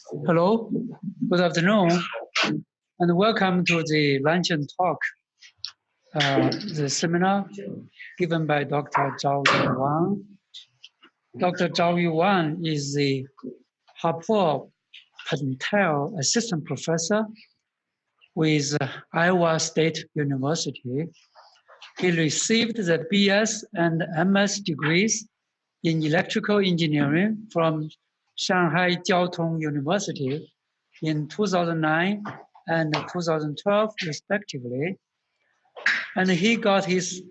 Hello, good afternoon, and welcome to the lunch and talk, the seminar given by Dr. Zhao Yuan. Dr. Zhao Yuan is the Harpo Patel Assistant Professor with Iowa State University. He received the BS and MS degrees in electrical engineering from Shanghai Jiao Tong University in 2009 and 2012, respectively. And he got his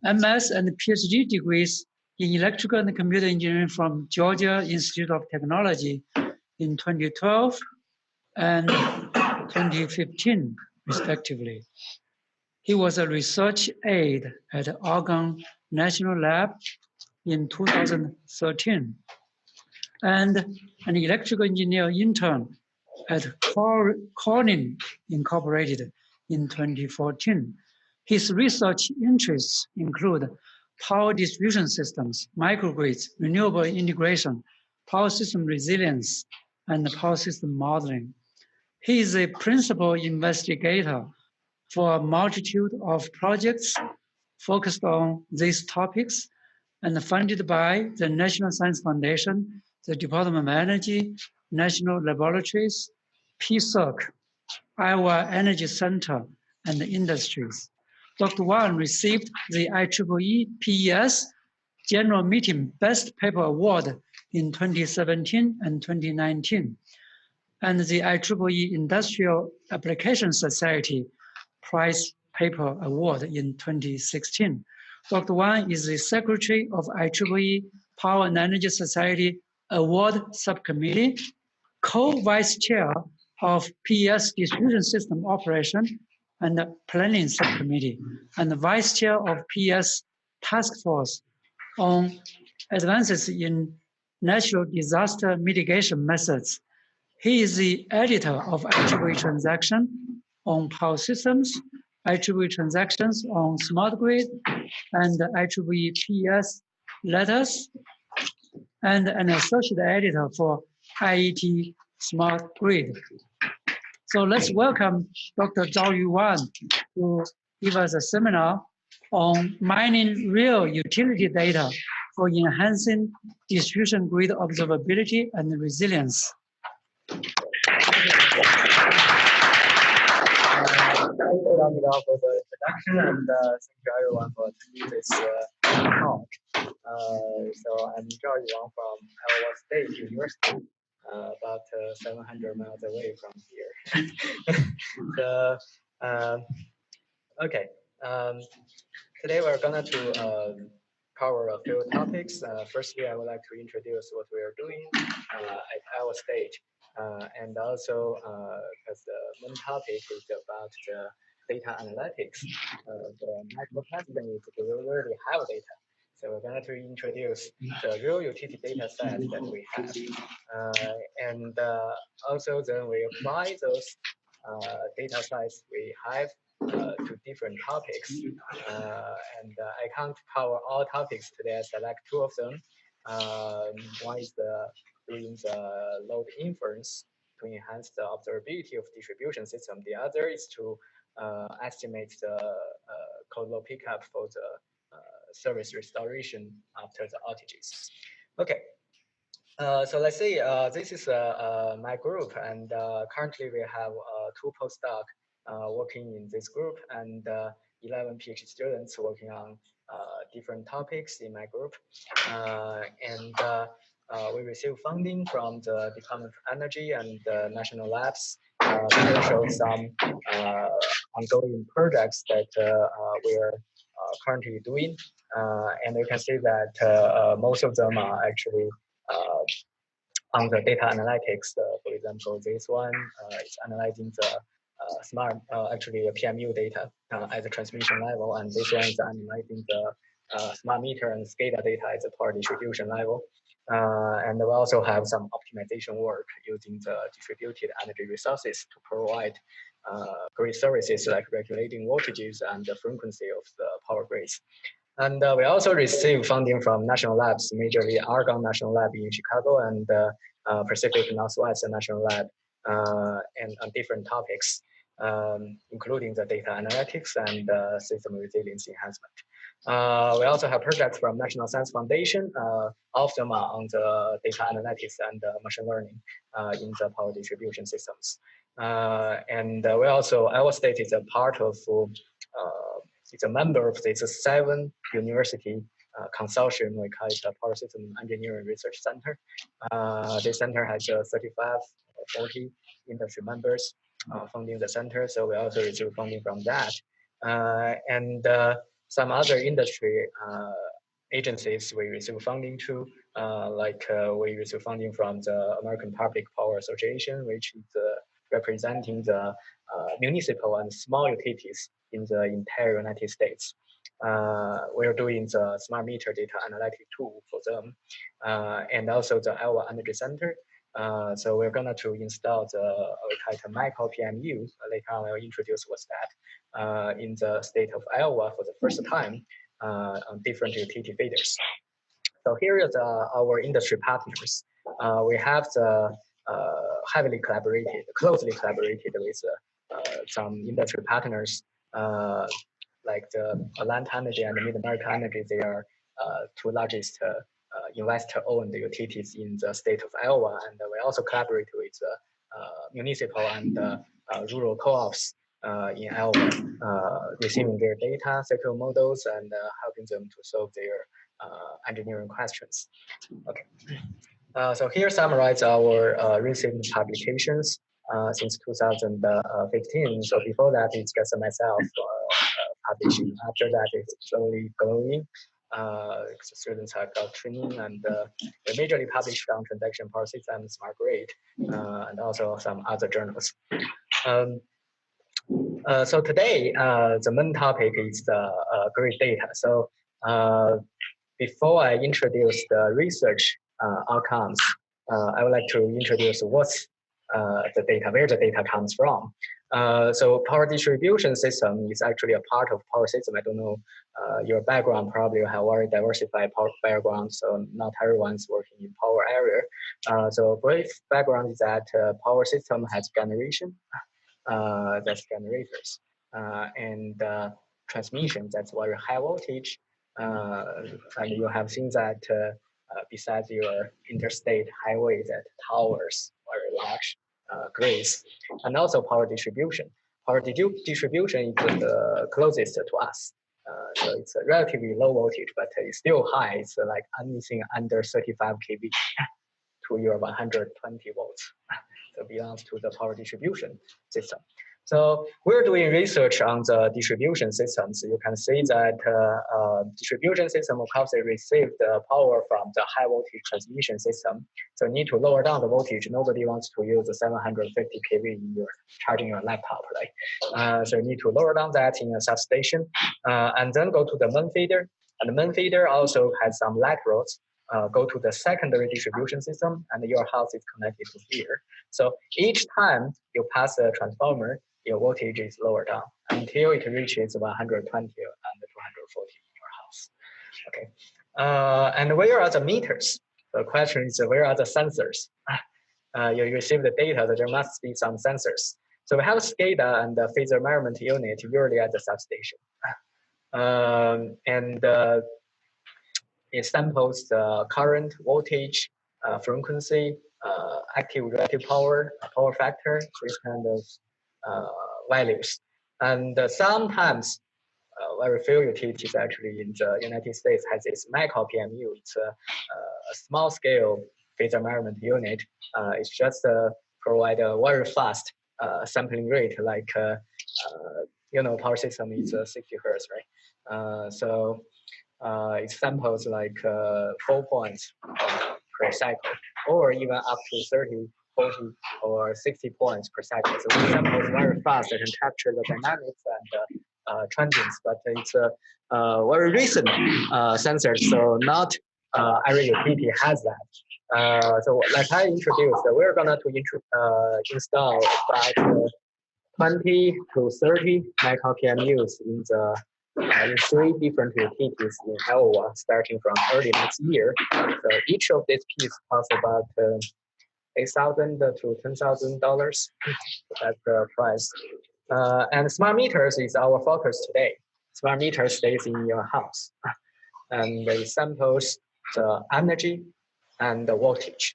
MS and PhD degrees in electrical and computer engineering from Georgia Institute of Technology in 2012 and 2015, respectively. He was a research aide at Argonne National Lab in 2013 and an electrical engineer intern at Corning Incorporated in 2014. His research interests include power distribution systems, microgrids, renewable integration, power system resilience, and power system modeling. He is a principal investigator for a multitude of projects focused on these topics and funded by the National Science Foundation, the Department of Energy, National Laboratories, PSERC, Iowa Energy Center, and industries. Dr. Wang received the IEEE PES General Meeting Best Paper Award in 2017 and 2019, and the IEEE Industrial Application Society Prize Paper Award in 2016. Dr. Wang is the secretary of IEEE Power and Energy Society Award Subcommittee, co-vice chair of PES Distribution System Operation and Planning Subcommittee, and vice chair of PES Task Force on Advances in Natural Disaster Mitigation Methods. He is the editor of IEEE Transaction on Power Systems, IEEE Transactions on Smart Grid, and IEEE PS Letters, and an associate editor for IET Smart Grid. So let's welcome Dr. Zhao Yuan to give us a seminar on mining real utility data for enhancing distribution grid observability and resilience. Thank you for the introduction, and thank you everyone for attending this talk. So I'm Zhao Yuan from Iowa State University, about 700 miles away from here. Okay. Today we're going to cover a few topics. Firstly, I would like to introduce what we are doing at Iowa State. And also, because the main topic is about the data analytics, the micropresident is we already have data. So we're going to introduce the real utility data set that we have. And also then we apply those data sets we have to different topics. And I can't cover all topics today. I select two of them. One is doing the load inference to enhance the observability of distribution system. The other is to estimate the cold load pickup for the service restoration after the outages. Okay. So let's say this is my group, and currently we have 2 postdocs working in this group, and 11 PhD students working on different topics in my group. We receive funding from the Department of Energy and the national labs to show some ongoing projects that we are currently doing. And you can see that most of them are actually on the data analytics. For example, this one is analyzing the smart, actually PMU data at the transmission level, and this one is analyzing the smart meter and SCADA data at the power distribution level. And we also have some optimization work using the distributed energy resources to provide grid services like regulating voltages and the frequency of the power grids. And we also receive funding from national labs, majorly Argonne National Lab in Chicago and Pacific Northwest National Lab, and on different topics, including the data analytics and system resilience enhancement. We also have projects from National Science Foundation. All of them are on the data analytics and machine learning in the power distribution systems. And we also, Iowa State is a part of, it's a member of this 7 university consortium. We call it the Power System Engineering Research Center. This center has 35 or 40 industry members funding the center. So we also receive funding from that. And some other industry agencies we receive funding to, we receive funding from the American Public Power Association, which is representing the municipal and small utilities in the entire United States. We're doing the smart meter data analytic tool for them, and also the Iowa Energy Center. So we're gonna to install the micro PMU. Later on, I'll introduce what's that in the state of Iowa for the first time on different utility feeders. So here is our industry partners. We have the closely collaborated with some industry partners like the Atlanta Energy and Mid-America Energy. They are 2 largest investor-owned utilities in the state of Iowa, and we also collaborate with municipal and rural co-ops in Iowa, receiving their data, circuit models, and helping them to solve their engineering questions. Okay. So here summarize our recent publications since 2015. So before that, it's just myself publishing. After that, it's slowly growing. Students have got training, and they majorly published on transaction power system, smart grid, and also some other journals. So today, the main topic is the grid data. So before I introduce the research outcomes, I would like to introduce what's the data, where the data comes from. So power distribution system is actually a part of power system. I don't know your background, probably you have very diversified power background, so not everyone's working in power area. So brief background is that power system has generation, that's generators, and transmission, that's very high voltage. And you have seen that besides your interstate highways at towers, very large grids, and also power distribution. Power distribution is the closest to us. So it's a relatively low voltage, but it's still high. It's like anything under 35 kV to your 120 volts. So belongs to the power distribution system. So we're doing research on the distribution systems. You can see that distribution system, of course, they receive the power from the high voltage transmission system. So you need to lower down the voltage. Nobody wants to use the 750 kV in your charging your laptop, right? So you need to lower down that in a substation, and then go to the main feeder. And the main feeder also has some laterals. Go to the secondary distribution system, and your house is connected to here. So each time you pass a transformer, your voltage is lower down until it reaches 120 and 240 in your house. Okay, and where are the meters? The question is, where are the sensors? You receive the data, that there must be some sensors. So we have SCADA and the phasor measurement unit usually at the substation. It samples the current, voltage, frequency, active reactive power, power factor, these kind of values. And sometimes very few utilities actually in the United States has this micro PMU. It's a small scale phasor measurement unit. It's just provide a very fast sampling rate, like you know, power system is 60 hertz, right? So it samples like 4 points per cycle, or even up to 30, 40, or 60 points per cycle. So it samples very fast. It can capture the dynamics and transients, but it's a very recent sensor, so not every utility has that. So like I introduced, we're gonna to install about 20 to 30 micro PMUs in the in 3 different utilities in Iowa, starting from early next year. So each of these pieces costs about $8,000 to $10,000. That's the price. And smart meters is our focus today. Smart meter stays in your house, and they samples the energy and the voltage.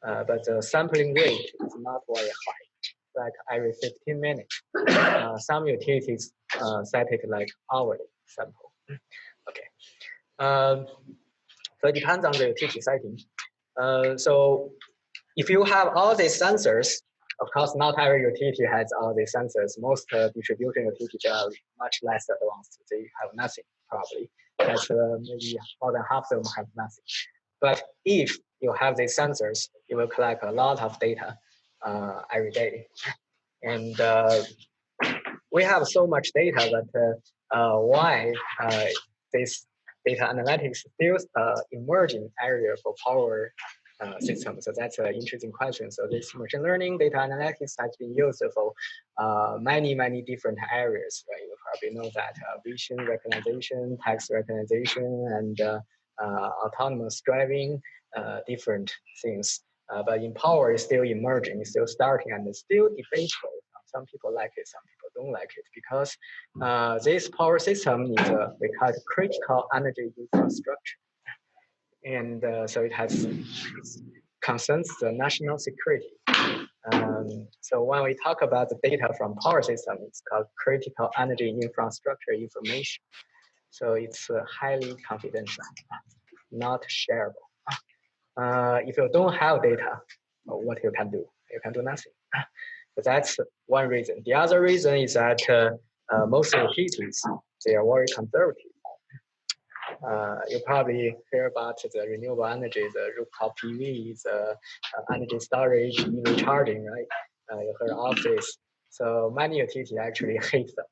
But the sampling rate is not very high, like every 15 minutes. Some utilities set it like hourly sample. Okay. So it depends on the utility setting. So if you have all these sensors, of course, not every utility has all these sensors. Most distribution utilities are much less advanced. They have nothing, probably. That's maybe more than half of them have nothing. But if you have these sensors, you will collect a lot of data every day. And we have so much data that why this data analytics still emerging area for power system. So that's an interesting question. So this machine learning data analytics has been used for many different areas. Right? You probably know that vision recognition, text recognition, and autonomous driving, different things. But in power, it's still emerging, it's still starting, and it's still debatable. Some people like it, some people don't like it, because this power system is we call it critical energy infrastructure. And so it concerns the national security. So when we talk about the data from power system, it's called critical energy infrastructure information. So it's highly confidential, not shareable. If you don't have data, what you can do? You can do nothing. But that's one reason. The other reason is that most utilities, they are very conservative. You probably hear about the renewable energy, the rooftop PV, the energy storage, EV charging, right? You heard of this. So many utilities actually hate them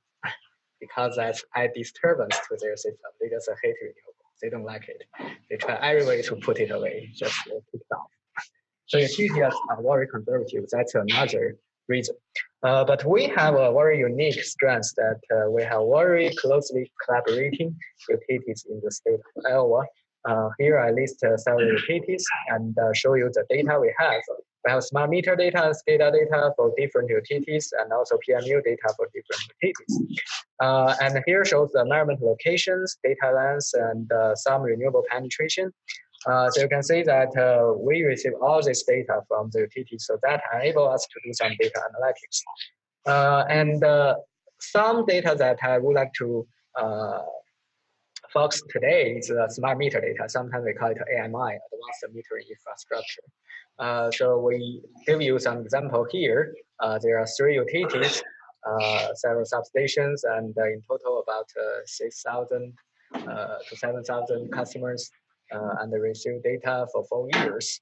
because that's a disturbance to their system. They just hate renewable. They don't like it. They try every way to put it away, just keep it off. So utilities are very conservative. That's another reason. But we have a very unique strength that we have very closely collaborating utilities in the state of Iowa. Here I list several utilities and show you the data we have. We have smart meter data and SCADA data for different utilities, and also PMU data for different utilities. And here shows the measurement locations, data lengths, and some renewable penetration. So you can see that we receive all this data from the utility, so that enable us to do some data analytics. And some data that I would like to focus today is smart meter data. Sometimes we call it AMI, Advanced Metering Infrastructure. So we give you some example here. There are 3 utilities, several substations, and in total about 6,000 to 7,000 customers. And they receive data for 4 years.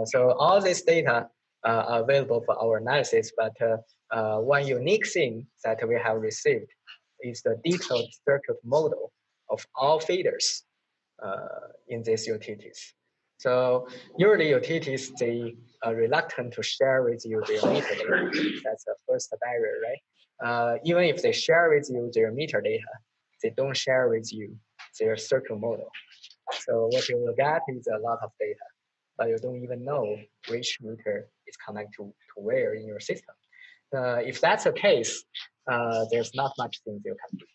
So all this data are available for our analysis, but one unique thing that we have received is the detailed circuit model of all feeders in these utilities. So usually utilities, they are reluctant to share with you their meter data. That's the first barrier, right? Even if they share with you their meter data, they don't share with you their circuit model. So what you will get is a lot of data, but you don't even know which meter is connected to where in your system. If that's the case, there's not much things you can do.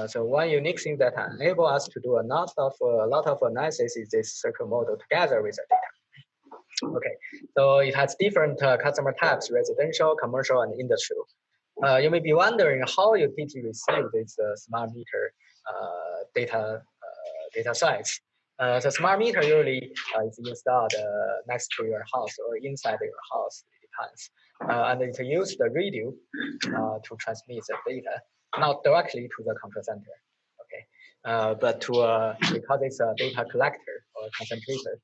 So one unique thing that enable us to do a lot of analysis is this circuit model together with the data. Okay, so it has different customer types: residential, commercial, and industrial. You may be wondering how utility receive this smart meter data sites. The smart meter usually is installed next to your house or inside your house, it depends. And it uses the radio to transmit the data, not directly to the control center, okay? But to, because it's a data collector or concentrator.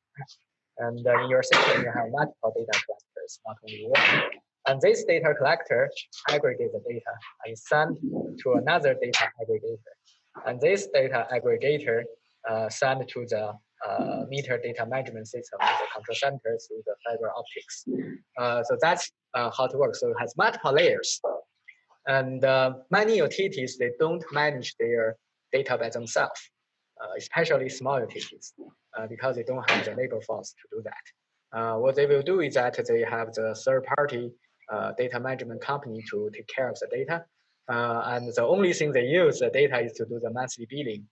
And in your system, you have multiple data collectors, not only one. And this data collector aggregates the data and send to another data aggregator. And this data aggregator send to the meter data management system, the control center, through the fiber optics. So that's how it works. So it has multiple layers. And many utilities, they don't manage their data by themselves, especially small utilities, because they don't have the labor force to do that. What they will do is that they have the third-party data management company to take care of the data. And the only thing they use the data is to do the monthly billing.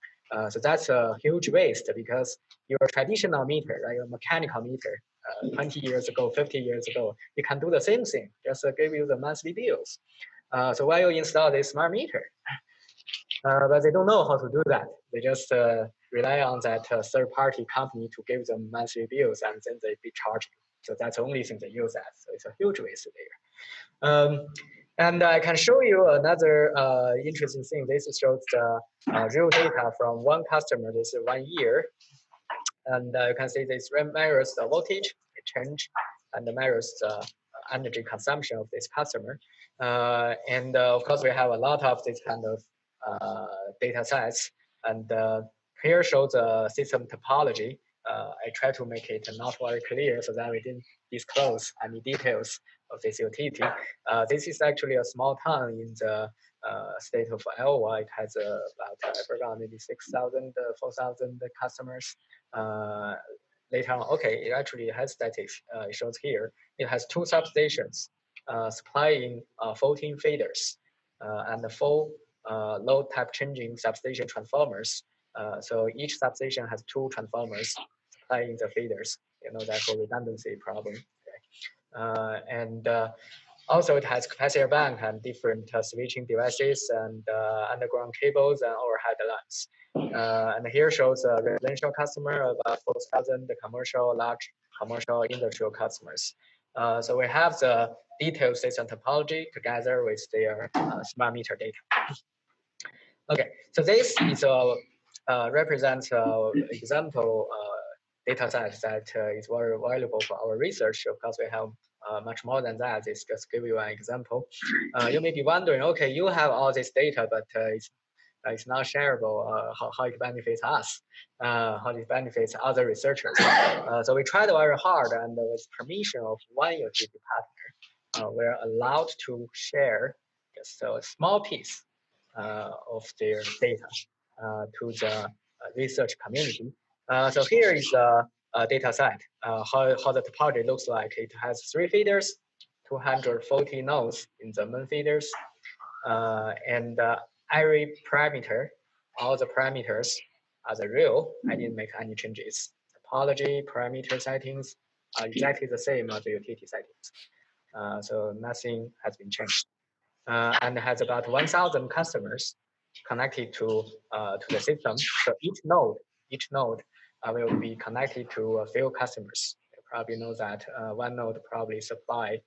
So that's a huge waste because your traditional meter, right, your mechanical meter, 20 years ago, 50 years ago, you can do the same thing, just give you the monthly bills. So why you install this smart meter? But they don't know how to do that. They just rely on that third-party company to give them monthly bills, and then they be charged. So that's the only thing they use that. So it's a huge waste there. And I can show you another interesting thing. This shows the real data from one customer. This is 1 year. And you can see this measures the voltage change and measures the energy consumption of this customer. And of course, we have a lot of this kind of data sets. And here shows the system topology. I try to make it not very clear so that we didn't disclose any details of this utility. This is actually a small town in the state of Iowa. It has about, I forgot, maybe 6,000, 4,000 customers. Later on, okay, it actually has statics. It shows here. It has 2 substations supplying 14 feeders and 4 load type changing substation transformers. So each substation has 2 transformers supplying the feeders. You know, that's a redundancy problem. And also, it has capacitor bank and different switching devices and underground cables and overhead lines. And here shows a residential customer, about 4,000, the commercial, large commercial, industrial customers. So we have the detailed system topology together with their smart meter data. Okay, so this is represents example data set that is very valuable for our research. Of course, we have much more than that. It's just give you an example. You may be wondering, okay, you have all this data, but it's not shareable. How it benefits us? How it benefits other researchers? So we tried very hard, and with permission of one utility partner, we're allowed to share just a small piece of their data to the research community. So here is the data set, how the topology looks like. It has 3 feeders, 240 nodes in the main feeders, and every parameter, all the parameters are the real. I didn't make any changes. Topology, parameter settings are exactly the same as the utility settings. So nothing has been changed. And has about 1,000 customers connected to the system. So each node will be connected to a few customers. You probably know that one node probably supply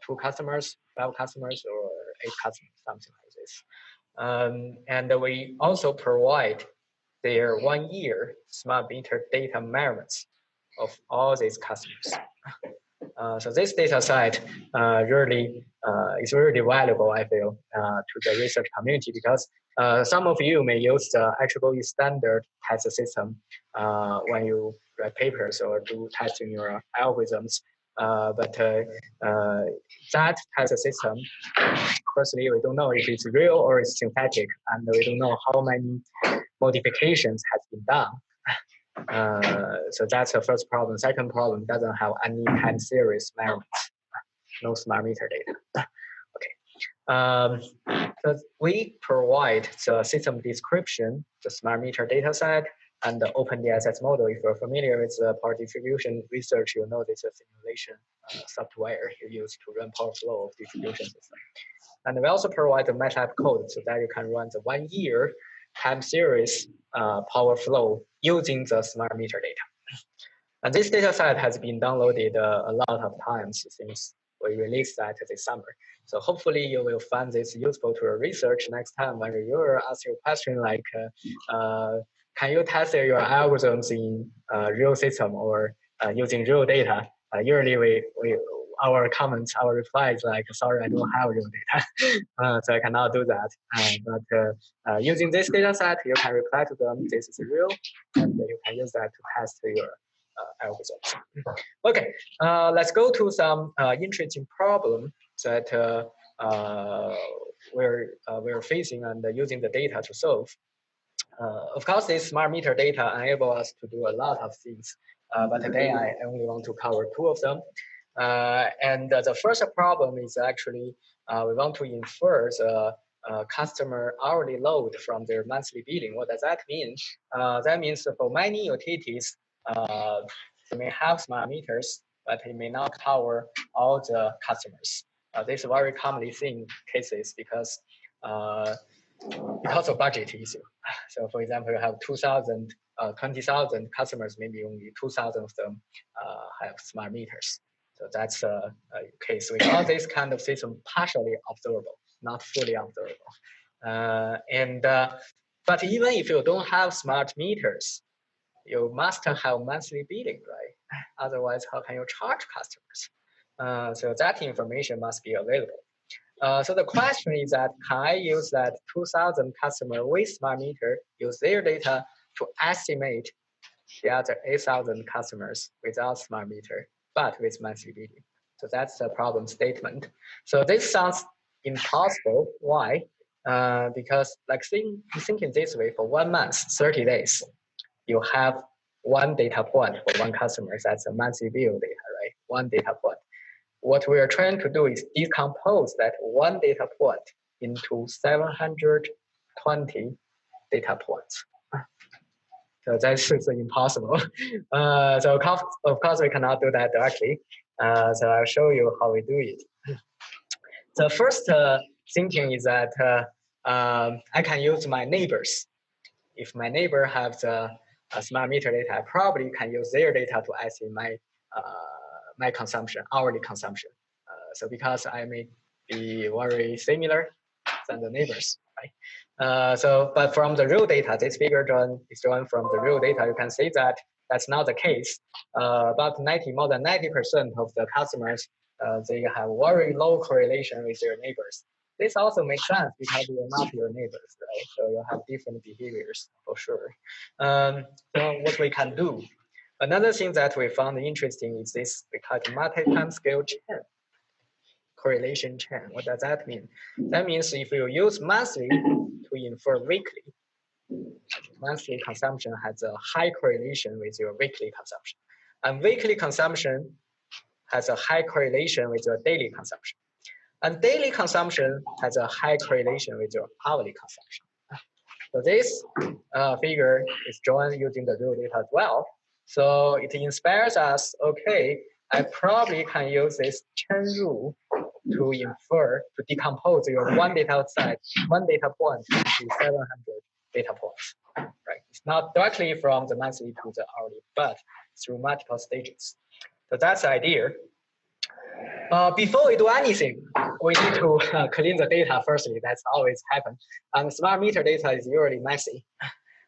2 customers, 12 customers, or 8 customers, something like this. And we also provide their 1 year smart meter data measurements of all these customers. So this data set really is really valuable, I feel, to the research community, because some of you may use the IEEE standard test system when you write papers or do testing your algorithms. But that test system, firstly, we don't know if it's real or it's synthetic, and we don't know how many modifications has been done. So that's the first problem. Second problem, doesn't have any time series measurements, no smart meter data. Okay. So we provide the system description, the smart meter data set, and the OpenDSS model. If you're familiar with the power distribution research, you know this is a simulation software you use to run power flow of distribution system. And we also provide the MATLAB code so that you can run the 1 year time series power flow using the smart meter data. And this data set has been downloaded a lot of times since we released that this summer. So hopefully you will find this useful to your research next time when you ask your question like, can you test your algorithms in real system or using real data? Usually our comments, our replies like, sorry, I don't have real data, so I cannot do that. But using this data set, you can reply to them, this is real, and you can use that to test your algorithms. Okay, let's go to some interesting problem that we're facing and using the data to solve. Of course, this smart meter data enable us to do a lot of things. but today I only want to cover two of them. And the first problem is actually we want to infer the customer hourly load from their monthly billing. What does that mean? That means for many utilities, they may have smart meters, but it may not cover all the customers. This is very commonly seen cases because of budget issue. So for example, you have 20,000 customers, maybe only 2,000 of them have smart meters. So that's a case. We call this kind of system partially observable, not fully observable. But even if you don't have smart meters, you must have monthly billing, right? Otherwise, how can you charge customers? So that information must be available. So the question is that, can I use that 2,000 customer with smart meter, use their data to estimate the other 8,000 customers without smart meter, but with monthly billing? So that's the problem statement. So this sounds impossible. Why? Because like thinking this way, for 1 month, 30 days, you have one data point for one customer. That's a monthly bill data, right? One data point. What we are trying to do is decompose that one data point into 720 data points. So that's impossible. So of course we cannot do that directly. So I'll show you how we do it. The first thinking is that I can use my neighbors. If my neighbor has a smart meter data, I probably can use their data to estimate my consumption, hourly consumption. So because I may be very similar than the neighbors, right? But from the real data, this figure is drawn from the real data. You can see that that's not the case. About more than 90% of the customers, they have very low correlation with their neighbors. This also makes sense because you're not your neighbors, right? So you have different behaviors for sure. So what we can do. Another thing that we found interesting is this, we call it multi-time scale chain, correlation chain. What does that mean? That means if you use monthly to infer weekly, monthly consumption has a high correlation with your weekly consumption. And weekly consumption has a high correlation with your daily consumption. And daily consumption has a high correlation with your hourly consumption. So this figure is drawn using the real data as well. So it inspires us, okay, I probably can use this chain rule to infer, to decompose your one data point into 700 data points. Right? It's not directly from the monthly to the hourly, but through multiple stages. So that's the idea. Before we do anything, we need to clean the data firstly. That's always happen. And smart meter data is usually messy,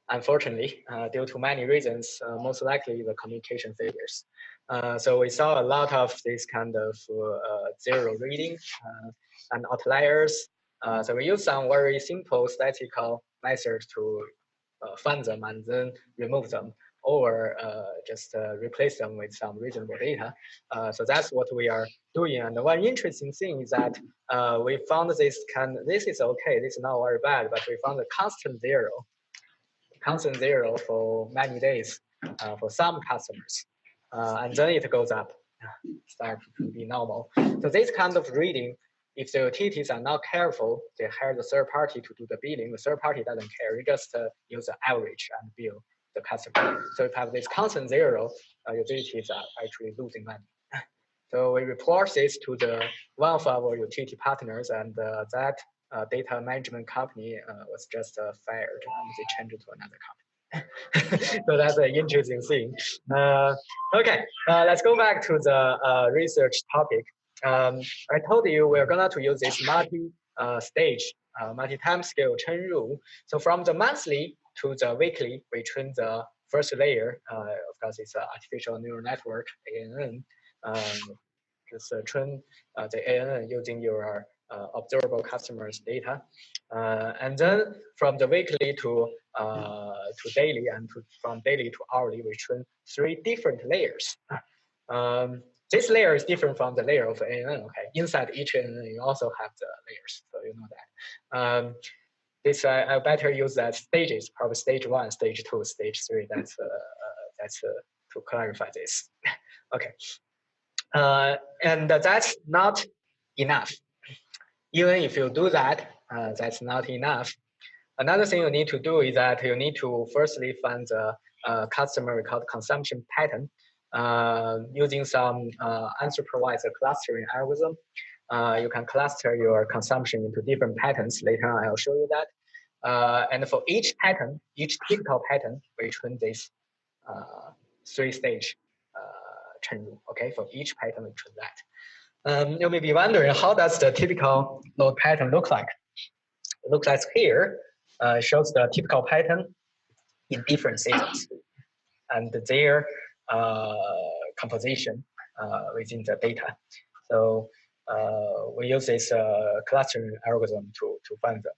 unfortunately, due to many reasons, most likely the communication failures. So we saw a lot of this kind of zero reading and outliers. So we use some very simple statistical methods to find them and then remove them, or just replace them with some reasonable data. So that's what we are doing. And one interesting thing is that we found this is okay, this is not very bad, but we found a constant zero for many days for some customers. And then it goes up, start to be normal. So this kind of reading, if the utilities are not careful, they hire the third party to do the billing. The third party doesn't care. You just use the average and bill the customer. So if you have this constant zero, utilities are actually losing money. So we report this to one of our utility partners, and that data management company was just fired, and they changed it to another company. So that's an interesting thing. Okay, let's go back to the research topic. I told you we're going to use this multi-stage, multi-time scale chain rule. So from the monthly to the weekly, we train the first layer. Of course, it's an artificial neural network, ANN. Just train the ANN using your observable customers data, and then from the weekly to daily, and from daily to hourly, we train 3 different layers. This layer is different from the layer of ANN. Okay, inside each ANN, you also have the layers, so you know that. This I better use that stages, probably stage 1, stage 2, stage 3. That's to clarify this. Okay. And that's not enough. Even if you do that, that's not enough. Another thing you need to do is that you need to firstly find the customer record consumption pattern using some unsupervised clustering algorithm. You can cluster your consumption into different patterns. Later on, I'll show you that. And for each pattern, each typical pattern, we train this three-stage chain rule. Okay, for each pattern, we train that. You may be wondering, how does the typical load pattern look like? It looks like here. Shows the typical pattern in different seasons and their composition within the data. So we use this clustering algorithm to find them.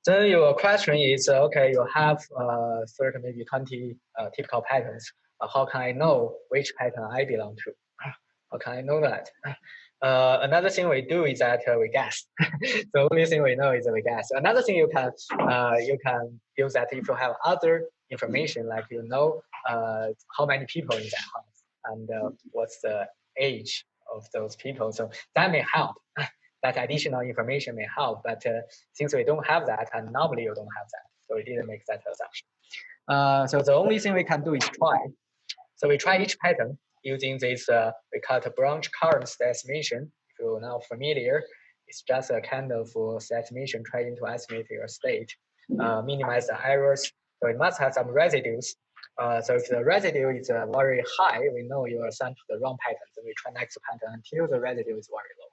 Then your question is, okay, you have 30, maybe 20 typical patterns. How can I know which pattern I belong to? How can I know that? Another thing we do is that we guess. The only thing we know is that we guess. Another thing you can use that if you have other information, like you know how many people in that house and what's the age of those people. So that may help. That additional information may help, but since we don't have that, and normally you don't have that, so we didn't make that assumption. So the only thing we can do is try. So we try each pattern using this, we call it a branch current estimation. If you're now familiar, it's just a kind of estimation trying to estimate your state, minimize the errors. So it must have some residues. So if the residue is very high, we know you are assigned to the wrong pattern. So we try next pattern until the residue is very low.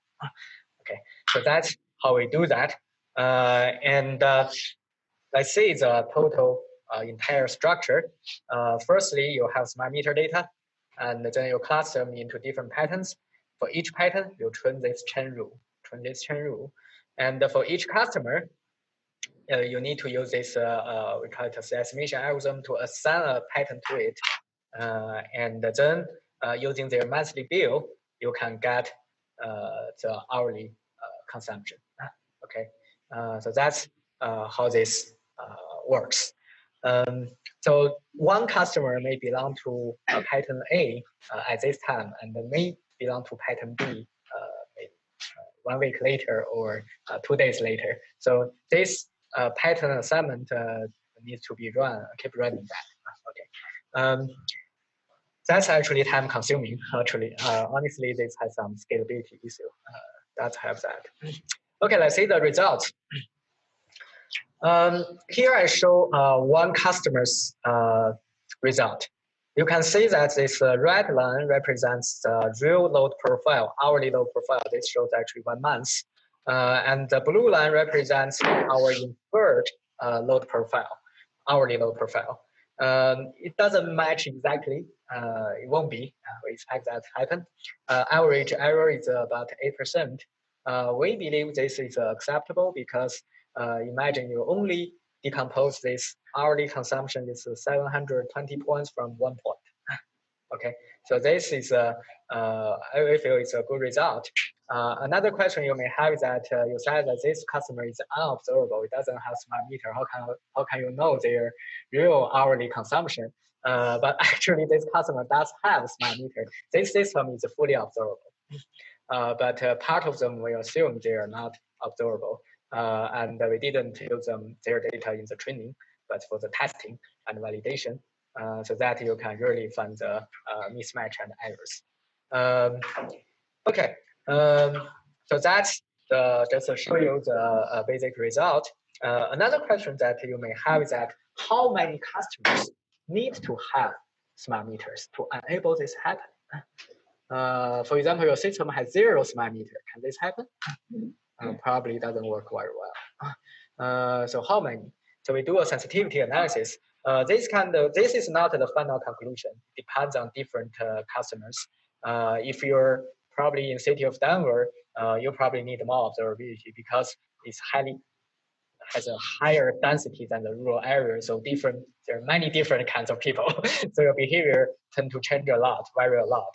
Okay, so that's how we do that. And let's see the total entire structure. Firstly, you have smart meter data, and then you cluster them into different patterns. For each pattern, you train this chain rule. And for each customer, you need to use this, we call it a estimation algorithm to assign a pattern to it. And then using their monthly bill, you can get the hourly consumption. Okay, so that's how this works. So one customer may belong to pattern A at this time, and may belong to pattern B maybe 1 week later or 2 days later. So this pattern assignment needs to be keep running that. Okay. That's actually time consuming. Actually, honestly, this has some scalability issue. That have that. Okay, let's see the results. Here I show one customer's result. You can see that this red line represents the real load profile, hourly load profile. This shows actually 1 month. And the blue line represents our inferred load profile, hourly load profile. It doesn't match exactly. It won't be. We expect that to happen. Average error is about 8%. We believe this is acceptable because imagine you only decompose this hourly consumption is 720 points from 1 point. Okay, so this is I feel it's a good result. Another question you may have is that you said that this customer is unobservable. It doesn't have smart meter. How can you know their real hourly consumption? But actually, this customer does have smart meter. This system is fully observable. But part of them we assume they are not observable. And we didn't use their data in the training, but for the testing and validation, so that you can really find the mismatch and errors. Okay, so that's just to show you the basic result. Another question that you may have is that how many customers need to have smart meters to enable this happen? For example, your system has 0 smart meter. Can this happen? Probably doesn't work very well. So how many? So we do a sensitivity analysis. This is not the final conclusion. It depends on different customers. If you're probably in city of Denver, you probably need more observability because it's has a higher density than the rural area. So there are many different kinds of people. So your behavior tend to change vary a lot.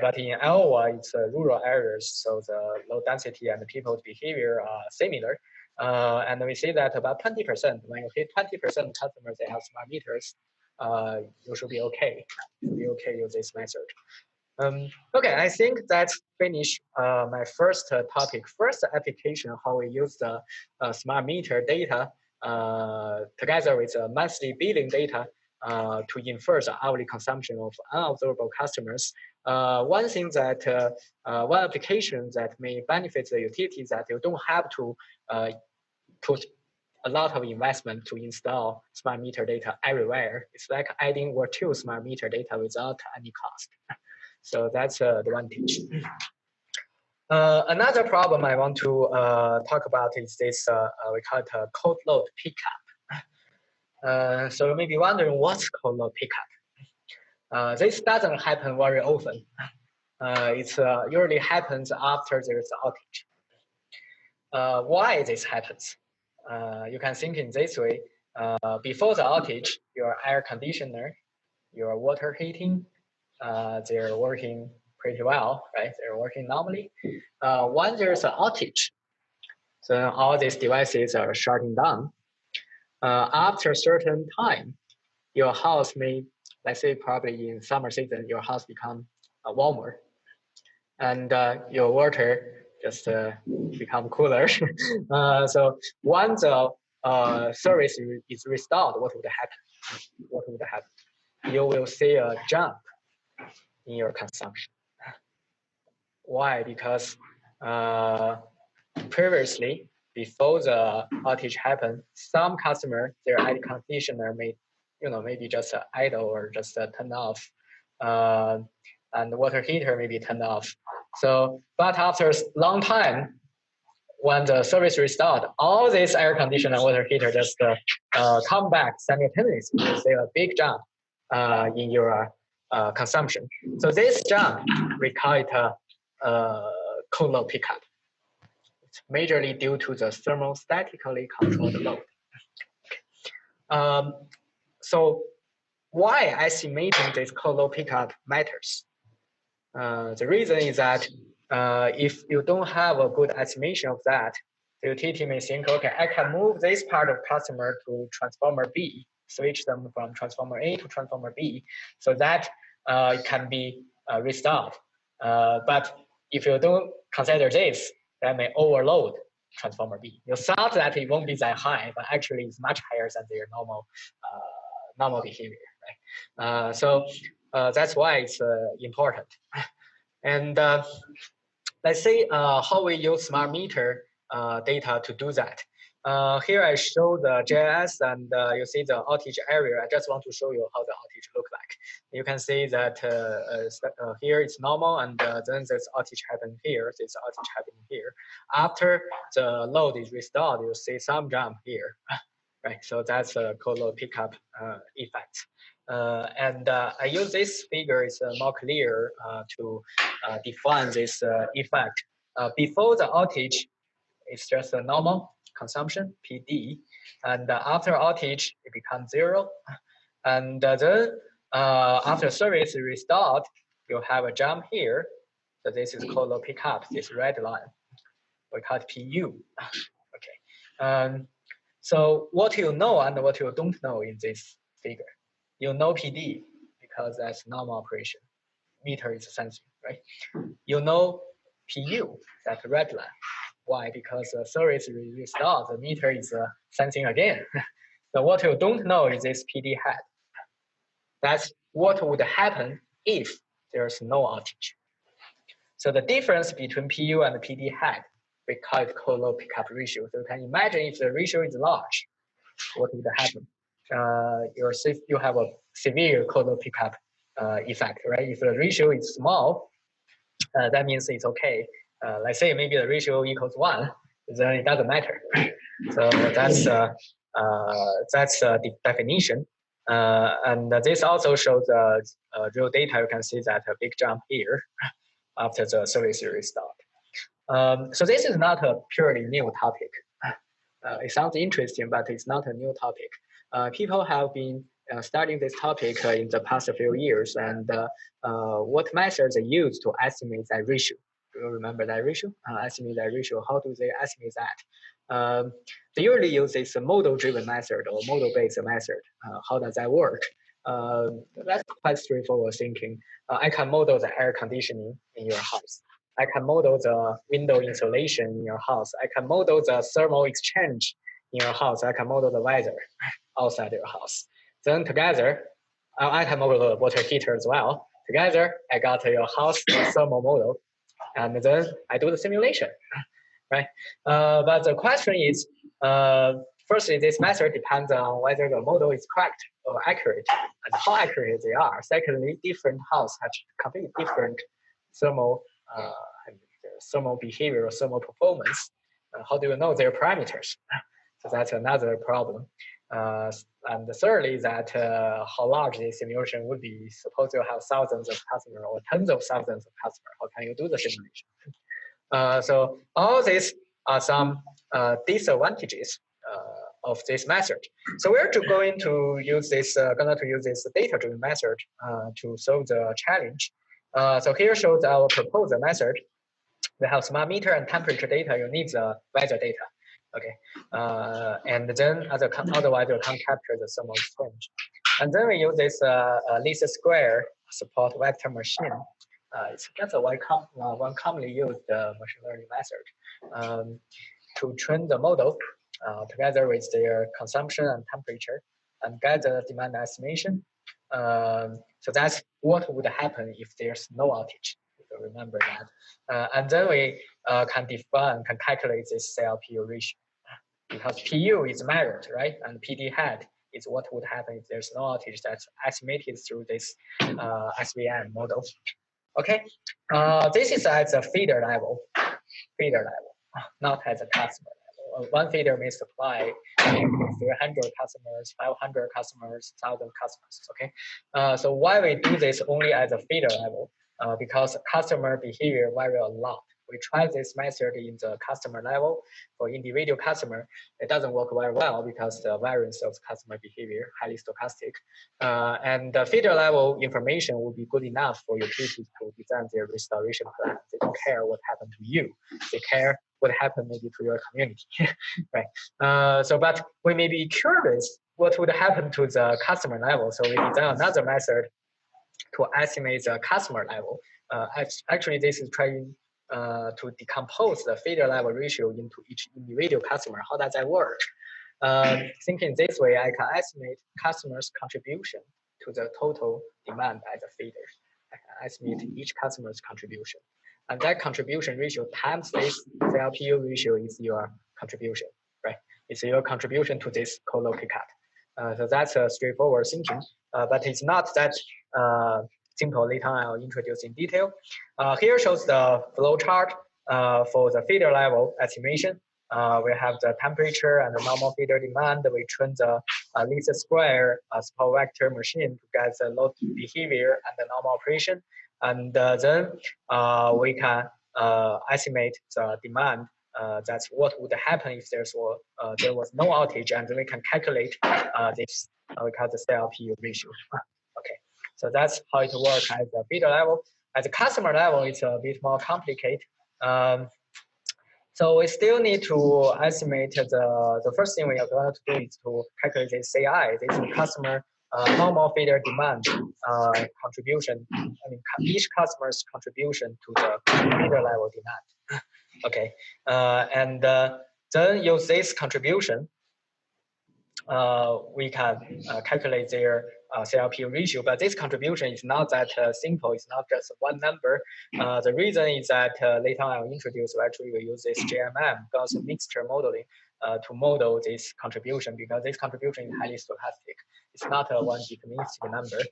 But in Iowa, it's rural areas, so the low density and the people's behavior are similar. And we see that about 20%, when you hit 20% customers, they have smart meters, you should be okay. Use this method. Okay, I think that's finished my first topic, first application, how we use the smart meter data together with monthly billing data to infer the hourly consumption of unobservable customers. One thing that, one application that may benefit the utility is that you don't have to put a lot of investment to install smart meter data everywhere. It's like adding or two smart meter data without any cost. So that's an advantage. Another problem I want to talk about is this, we call it a cold load pickup. So you may be wondering what's cold load pickup. This doesn't happen very often. It usually happens after there's outage. Why this happens? You can think in this way. Before the outage, your air conditioner, your water heating, they're working pretty well, right? They're working normally. When there's an outage, so all these devices are shutting down. After a certain time, your house may, let's say probably in summer season, your house become warmer, and your water just become cooler. So once the service is restored, what would happen? What would happen? You will see a jump in your consumption. Why? Because previously, before the outage happened, some customer, their air conditioner may, maybe just idle or just turn off, and the water heater may be turned off. So, but after a long time, when the service restored, all this air conditioner and water heater just come back simultaneously. You see a big jump in your consumption. So this jump, we call it cold load pickup. It's majorly due to the thermostatically controlled load. So why estimating this cold load pickup matters? The reason is that if you don't have a good estimation of that, the utility may think, okay, I can move this part of customer to transformer B, switch them from transformer A to transformer B, so that it can be restored. But if you don't consider this, that may overload transformer B. You thought that it won't be that high, but actually it's much higher than their normal behavior, right? So that's why it's important. And let's see how we use smart meter data to do that. Here I show the GIS, and you see the outage area. I just want to show you how the outage look like. You can see that here it's normal, and then this outage happened here, this outage happening here. After the load is restored, you see some jump here, right? So that's a cold load pickup effect. And I use this figure, it's more clear to define this effect. Before the outage, it's just a normal consumption, PD. And after outage, it becomes 0. And then after service is restored, you have a jump here. So this is cold load pickup, this red line. We call it PU. Okay. So what you know and what you don't know in this figure. You know PD because that's normal operation. Meter is sensing, right? You know PU, that red line. Why? Because the service is restored, the meter is sensing again. So what you don't know is this PD head. That's what would happen if there's no outage. So the difference between PU and the PD head, we call it cold load pickup ratio. So you can imagine if the ratio is large, what would happen? You have a severe cold load pickup effect, right? If the ratio is small, that means it's okay. Let's say maybe the ratio equals 1, then it doesn't matter. So that's the definition. And this also shows the real data. You can see that a big jump here after the service is restored. So this is not a purely new topic. It sounds interesting, but it's not a new topic. People have been studying this topic in the past few years, and what methods they use to estimate that ratio. Do you remember that ratio? Estimate that ratio. How do they estimate that? They usually use this model-driven method or model-based method. How does that work? That's quite straightforward thinking. I can model the air conditioning in your house. I can model the window insulation in your house. I can model the thermal exchange in your house. I can model the weather outside your house. Then together, I can model the water heater as well. Together, I got your house thermal model, and then I do the simulation, right? But the question is, firstly, this method depends on whether the model is correct or accurate and how accurate they are. Secondly, different house have completely different thermal thermal behavior or thermal performance. How do you know their parameters? So that's another problem. And thirdly, that how large the simulation would be. Suppose you have thousands of customers or tens of thousands of customers. How can you do the simulation? So all these are some disadvantages of this method. So we're going to use this data-driven method to solve the challenge. So here shows our proposed method. We have smart meter and temperature data. You need the weather data. Okay, and then otherwise you can't capture the thermal exchange. And then we use this least square support vector machine. That's one commonly used machine learning method to train the model together with their consumption and temperature and get the demand estimation. So that's what would happen if there's no outage. If you remember that. And then we can calculate this CLPU ratio because PU is measured, right? And PD hat is what would happen if there's no outage that's estimated through this SVM model. Okay, this is at the feeder level, not at the customer level. One feeder may supply 300 customers, 500 customers, 1,000 customers. Okay, so why we do this only at the feeder level? Because customer behavior vary a lot. We tried this method in the customer level. For individual customer, it doesn't work very well because the variance of customer behavior highly stochastic. And the feeder level information will be good enough for utilities to design their restoration plan. They don't care what happened to you. They care what happened maybe to your community, right? But we may be curious what would happen to the customer level. So we design another method to estimate the customer level. Actually, this is trying to decompose the feeder level ratio into each individual customer. How does that work? Thinking this way, I can estimate customers' contribution to the total demand by the feeder. I can estimate each customer's contribution. And that contribution ratio times this CLPU ratio is your contribution, right? It's your contribution to this colo pickup. So that's a straightforward thinking, but it's not that simple. Later on, I'll introduce in detail. Here shows the flow chart for the feeder level estimation. We have the temperature and the normal feeder demand. We train the least square support vector machine to get the load behavior and the normal operation. And then we can estimate the demand. That's what would happen if there was no outage, and then we can calculate this. We call the CLPU ratio. Okay, so that's how it works at the feeder level. At the customer level, it's a bit more complicated. So we still need to estimate the first thing we are going to do is to calculate the CI, this is customer normal feeder demand contribution. I mean, each customer's contribution to the feeder level demand. Okay, and then use this contribution, we can calculate their CLPU ratio, but this contribution is not that simple. It's not just one number. The reason is that later on I'll introduce, actually we use this JMM, Gaussian mixture modeling, to model this contribution, because this contribution is highly stochastic. It's not a one deterministic number.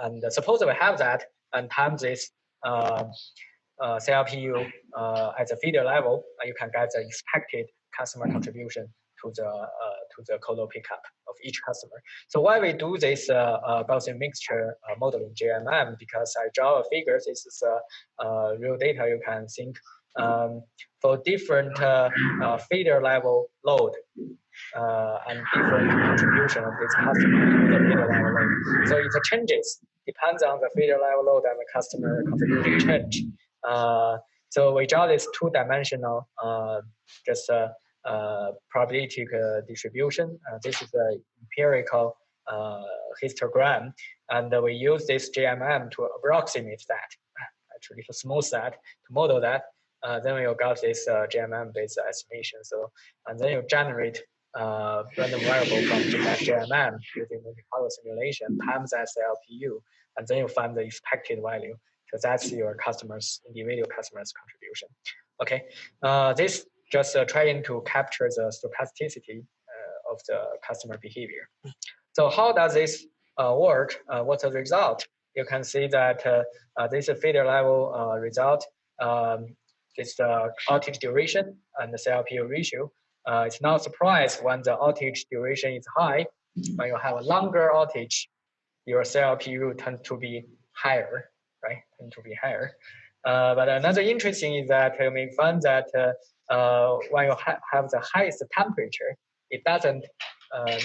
And suppose we have that and times this CLPU at the feeder level, you can get the expected customer contribution to the colo pickup of each customer. So why we do this Gaussian mixture modeling JMM? Because I draw a figure. This is real data. You can think for different feeder level load and different contribution of this customer to the feeder level load. So it changes, depends on the feeder level load and the customer contribution change. So we draw this two-dimensional probabilistic distribution. This is the empirical histogram, and we use this GMM to approximate that, actually to smooth that, to model that. Then you got this GMM-based estimation. So, and then you generate random variable from that GMM using multi-color simulation times SLPU, and then you find the expected value. So that's your individual customer's contribution. Okay, this just trying to capture the stochasticity of the customer behavior. So how does this work? What's the result? You can see that this failure level result, this outage duration and the CLPU ratio. It's not a surprise when the outage duration is high. When you have a longer outage, your CLPU tends to be higher, right? Tend to be higher. But another interesting is that you may find that when you have the highest temperature, it doesn't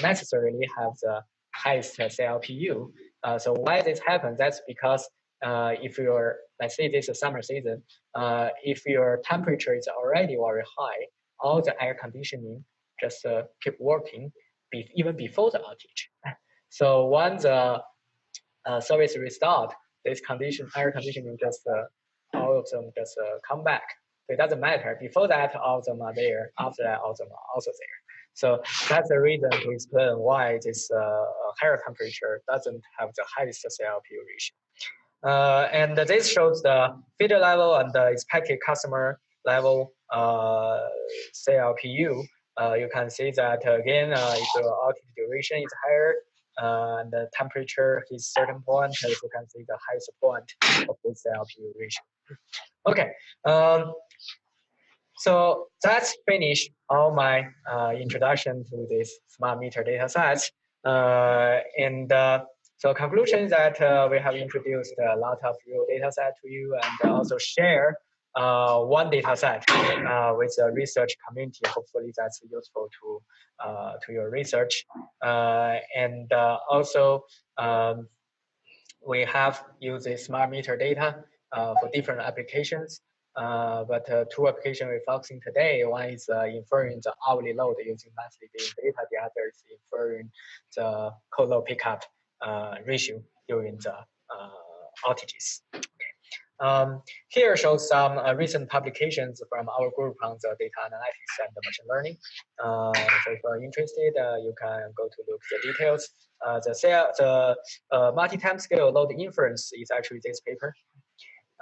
necessarily have the highest CLPU. So why this happens? That's because if you're, let's say this is summer season, if your temperature is already very high, all the air conditioning just keep working even before the outage. So once the service restart, this air conditioning just all of them just come back. So it doesn't matter. Before that, all of them are there. After that, all of them are also there. So that's the reason to explain why this higher temperature doesn't have the highest CLPU ratio. And this shows the feeder level and the expected customer level CLPU. You can see that again, if the outage duration is higher, and the temperature is certain point, as you can see the highest point of this CLPU ratio. Okay, so that's finished all my introduction to this smart meter data sets. So conclusion is that we have introduced a lot of real data set to you and also share one data set with the research community. Hopefully that's useful to your research. Also we have used the smart meter data for different applications. But two applications we're focusing today, one is inferring the hourly load using monthly billing data. The other is inferring the cold load pickup ratio during the outages. Here shows some recent publications from our group on the data analytics and the machine learning. So if you're interested, you can go to look the details. The multi-time scale load inference is actually this paper.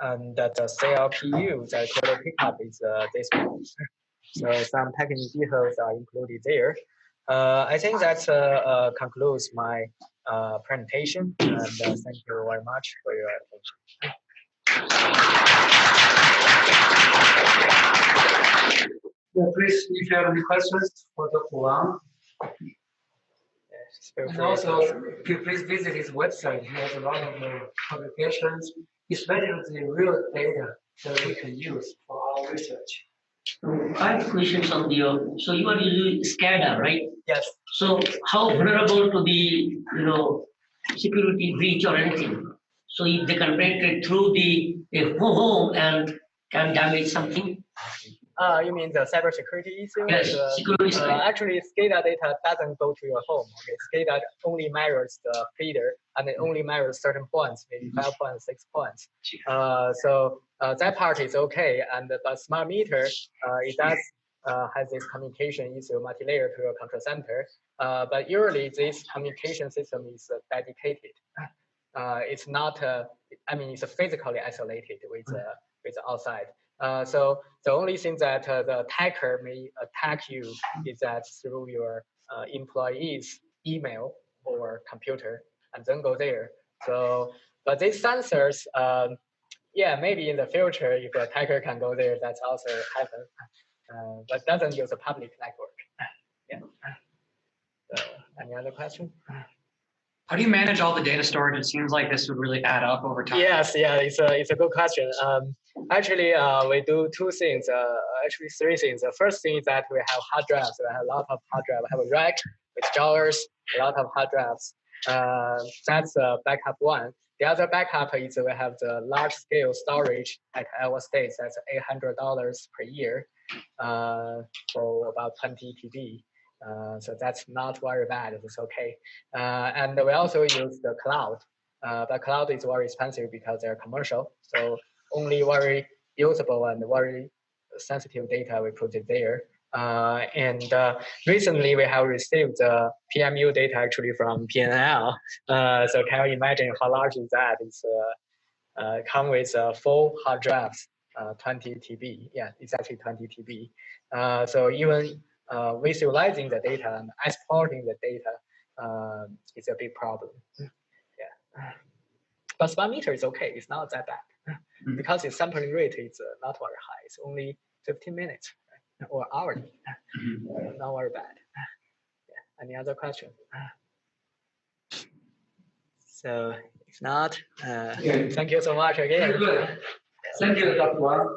And that the CLPU, the cold pickup, is this one. So some technical details are included there. I think that concludes my presentation, and thank you very much for your attention. Yeah, please, if you have any questions for Dr. Wang. Yes, and also, please visit his website. He has a lot of publications, especially the real data that we can use for our research. I have questions on so you are using SCADA, right? Yes. So how vulnerable to the security breach or anything? So if they can penetrate through the home and can damage something? You mean the cybersecurity issue? Yes, security. Actually, SCADA data doesn't go to your home. Okay, SCADA only measures the feeder, and it only measures certain points, maybe 5 points, 6 points. So that part is okay. And but smart meter, it does has this communication issue multi-layer to your control center. But usually this communication system is dedicated. It's not. I mean, it's physically isolated with outside. So the only thing that the attacker may attack you is that through your employee's email or computer, and then go there. So, but these sensors, yeah, maybe in the future, if the attacker can go there, that's also happen. But doesn't use a public network. Yeah. So, any other question? How do you manage all the data storage? It seems like this would really add up over time. Yes, yeah, it's a good question. Actually, we do two things, actually three things. The first thing is that we have hard drives. We have a lot of hard drives. We have a rack with drawers, a lot of hard drives. That's backup one. The other backup is we have the large scale storage at Iowa State. That's $800 per year for about 20 TB. So that's not very bad. It's okay. And we also use the cloud. But cloud is very expensive because they're commercial. So only very usable and very sensitive data we put it there. And recently we have received PMU data actually from PNL. So can you imagine how large is that? It's come with 4 hard drives, 20 TB. Yeah, it's actually 20 TB. So even visualizing the data and exporting the data is a big problem. Yeah. But smart meter is okay. It's not that bad because its sampling rate is not very high. It's only 15 minutes or hourly. Not very bad. Yeah. Any other question? So if not, thank you so much again. Thank you, Dr. Wang.